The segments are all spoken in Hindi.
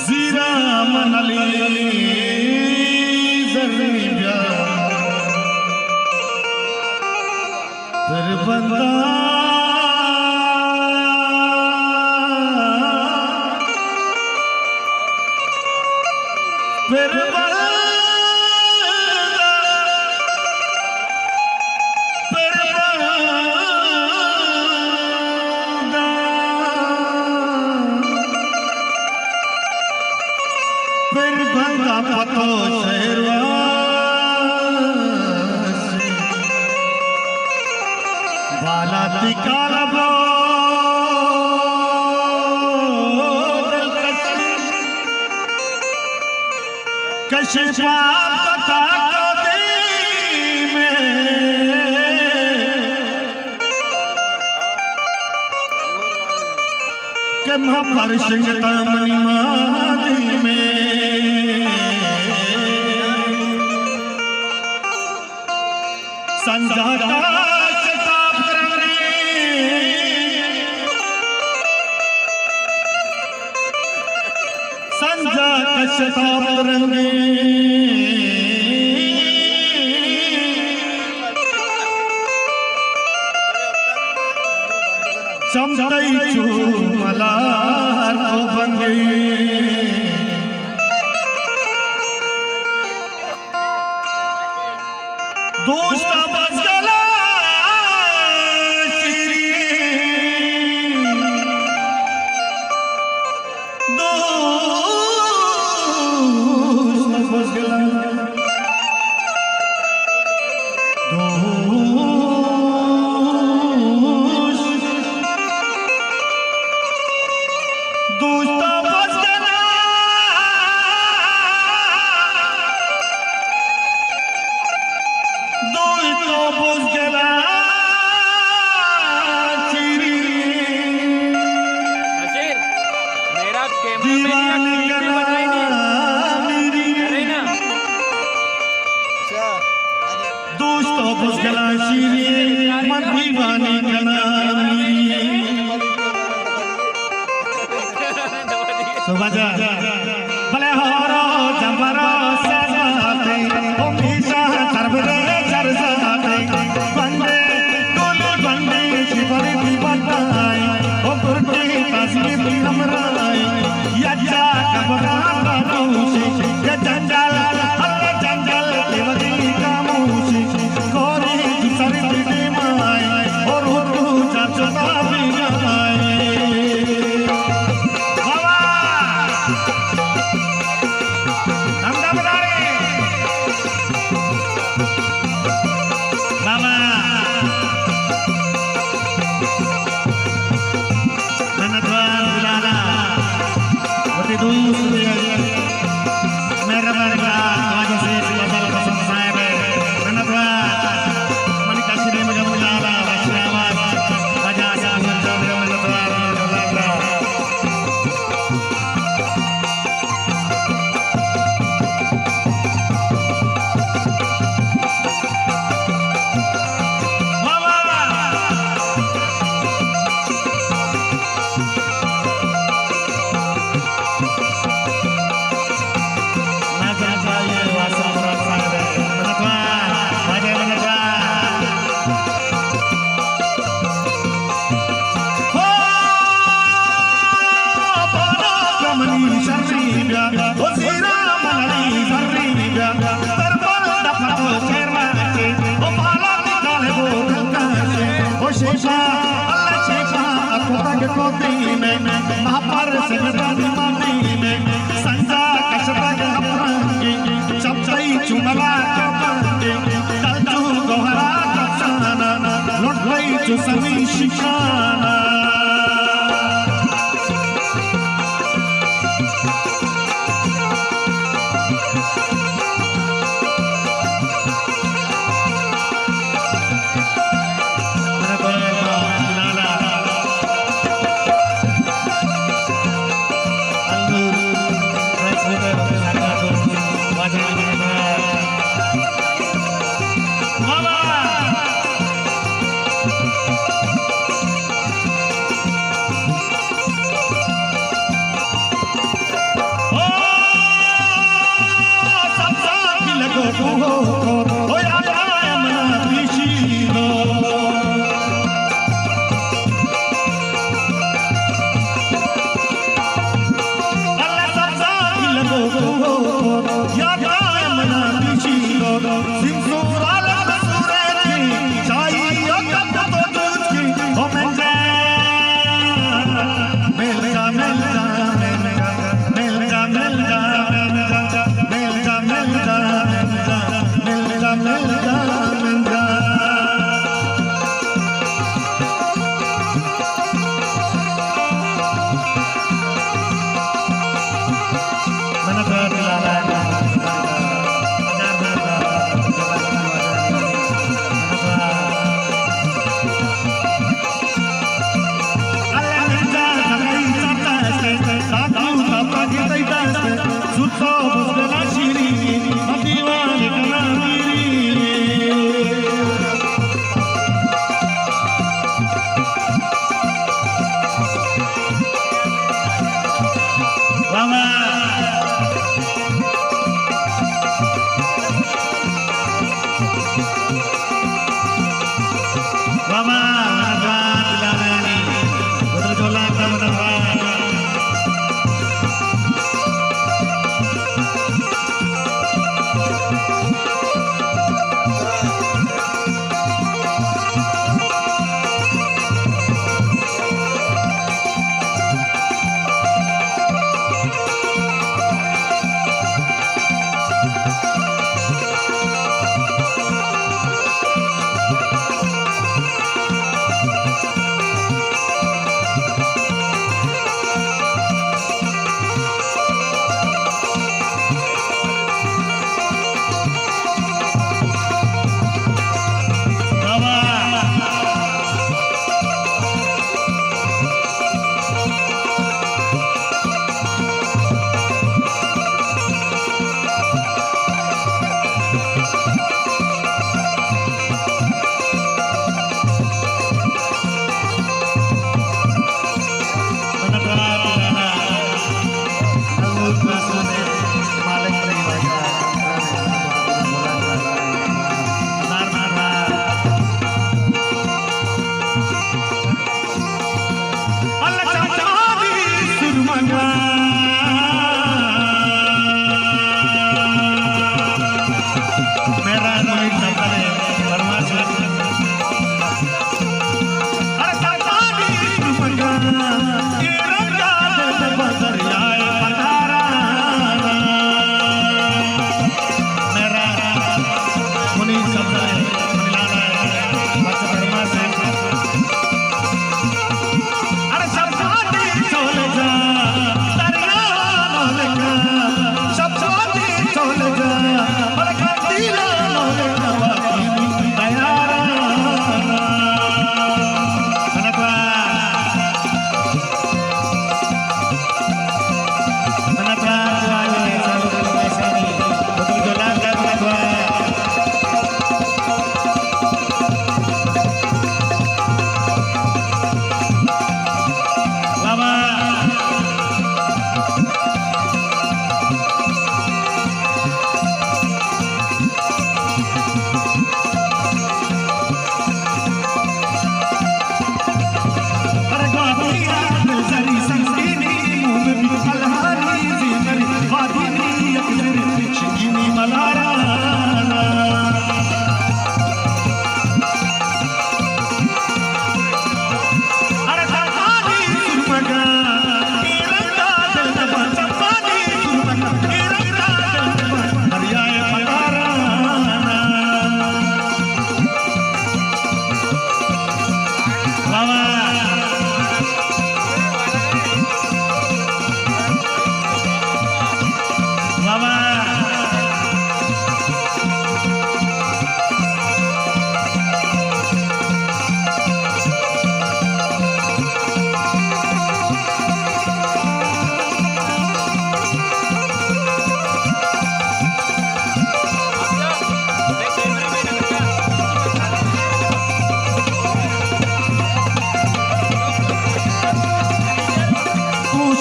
जीरा मनली जरिया फिर बंदा फिर भंगा पतो शेरवासी बाला तिकाला बो कशिफा पता को दी में के महपर सिंगता मनी मादी में संजा शताब रंगे समझई चू मलार को बंगे दोस्त बस गला दोस्तों बुझगला शीरे मन दीवानी कनामी सुबजा भले होरो जंबरो सजाते ओमीशा तरबरे चरजाते बंदे गोले बंदे शिवरे की बताई ओ गुरटी तस्वीर नमराई यज्जा कबरा बातों ये जंजाल अल्लाह जंजाल देवदी कामूसी गोरी सरी बिटी माई और हुरु चाचता भी गाए बाबा नंदा बदारे बाबा ननद्वार दिलाला वती दूसरी मेरा वर्गा आज से बदल पसंद साहब ननद्वार मनी काशी में मुलाला वशियावाद राजा साहब जो ननद्वार मुलाला महापर संजा कशपग अपरंगी चपई चुमला चपंगे तलजू गोहरा तसाना लुटई चुसमी शिकाना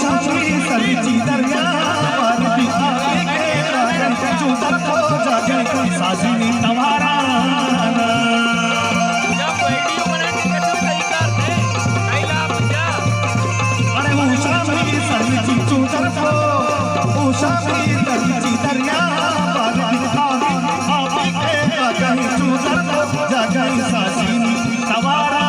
उषामी सरची दरिया पारती आगे रागन जो तरफो जागे साजिनी तवारा अरे उषामी सरची जो तरफो उषामी सरची दरिया पारती आगे रागन जो तरफो जागे साजिनी तवारा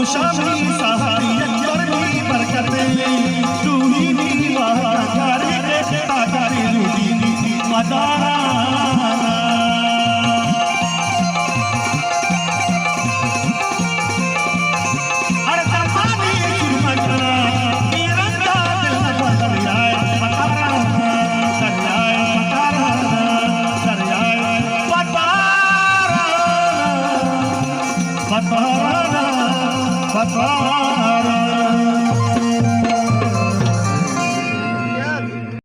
उषामी सहारी अकबरनी बरकते तू ही दीवाकारी रे ताकारी रूदी मदारा अरे तमानी सुरमगना तिरंगा दिल बदरियाए पतारा दरियाए पतारा दरियाए पतारा पतारा Papa